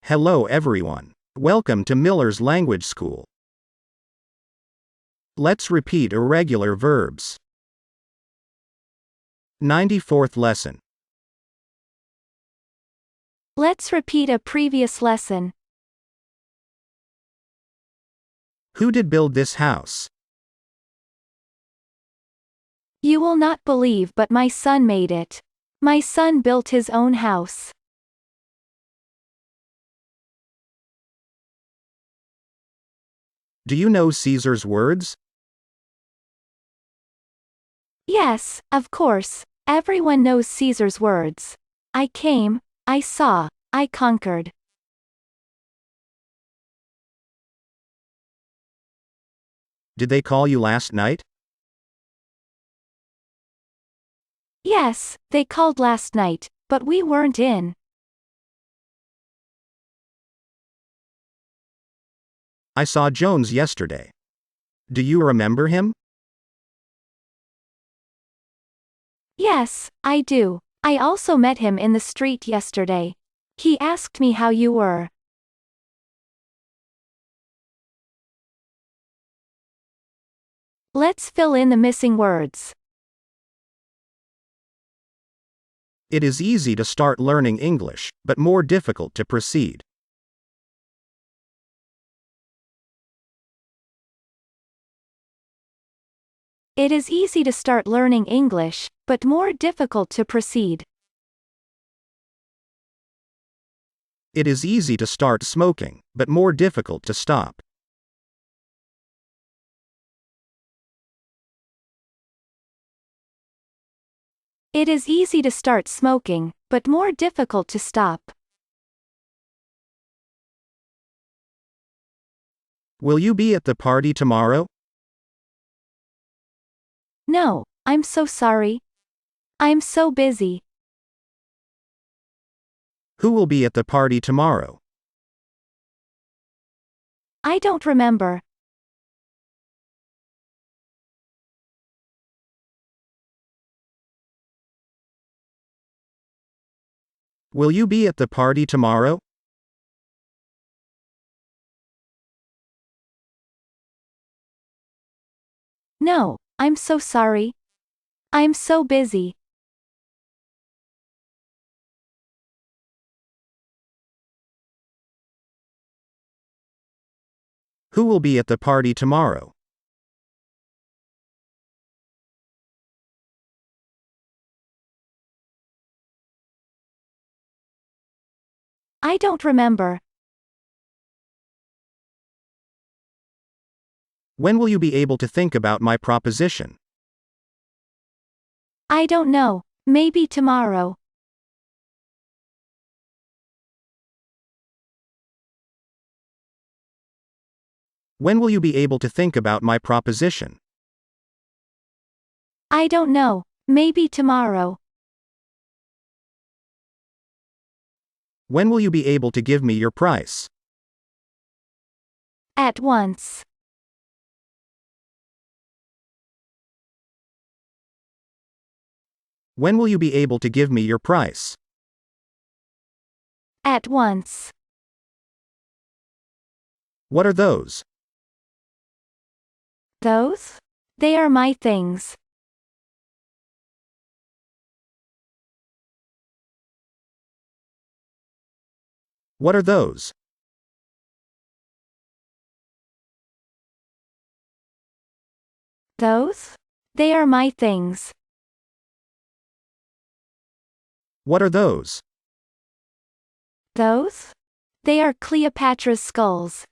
Hello everyone. Welcome to Miller's Language School. Let's repeat irregular verbs. 94th lesson. Let's repeat a previous lesson. Who did build this house? You will not believe, but my son made it. My son built his own house. Do you know Caesar's words? Yes, of course. Everyone knows Caesar's words. I came, I saw, I conquered. Did they call you last night? Yes, they called last night, but we weren't in. I saw Jones yesterday. Do you remember him? Yes, I do. I also met him in the street yesterday. He asked me how you were. Let's fill in the missing words. It is easy to start learning English, but more difficult to proceed. It is easy to start learning English, but more difficult to proceed. It is easy to start smoking, but more difficult to stop. It is easy to start smoking, but more difficult to stop. Will you be at the party tomorrow? No, I'm so sorry. I'm so busy. Who will be at the party tomorrow? I don't remember. Will you be at the party tomorrow? No, I'm so sorry. I'm so busy. Who will be at the party tomorrow? I don't remember. When will you be able to think about my proposition? I don't know. Maybe tomorrow. When will you be able to think about my proposition? I don't know. Maybe tomorrow. When will you be able to give me your price? At once. When will you be able to give me your price? At once. What are those? Those? They are my things. What are those? Those? They are my things. What are those? Those? They are Cleopatra's skulls.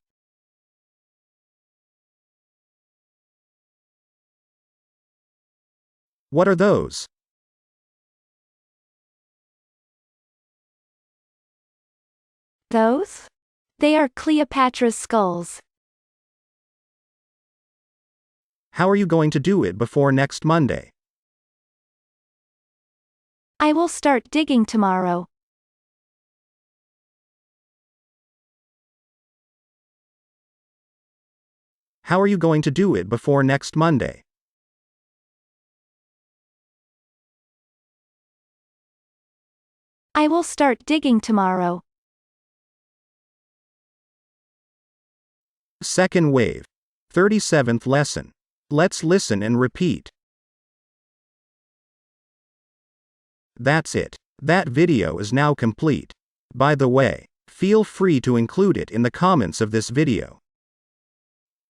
What are those? Those? They are Cleopatra's skulls. How are you going to do it before next Monday? I will start digging tomorrow. How are you going to do it before next Monday? I will start digging tomorrow. Second wave. 37th lesson. Let's listen and repeat. That's it. That video is now complete. By the way, feel free to include it in the comments of this video.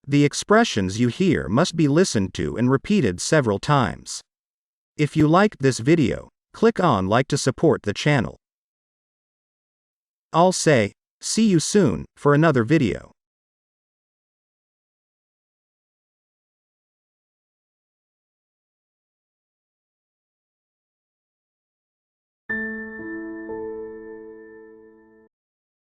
The expressions you hear must be listened to and repeated several times. If you liked this video, click on like to support the channel. I'll say, see you soon, for another video.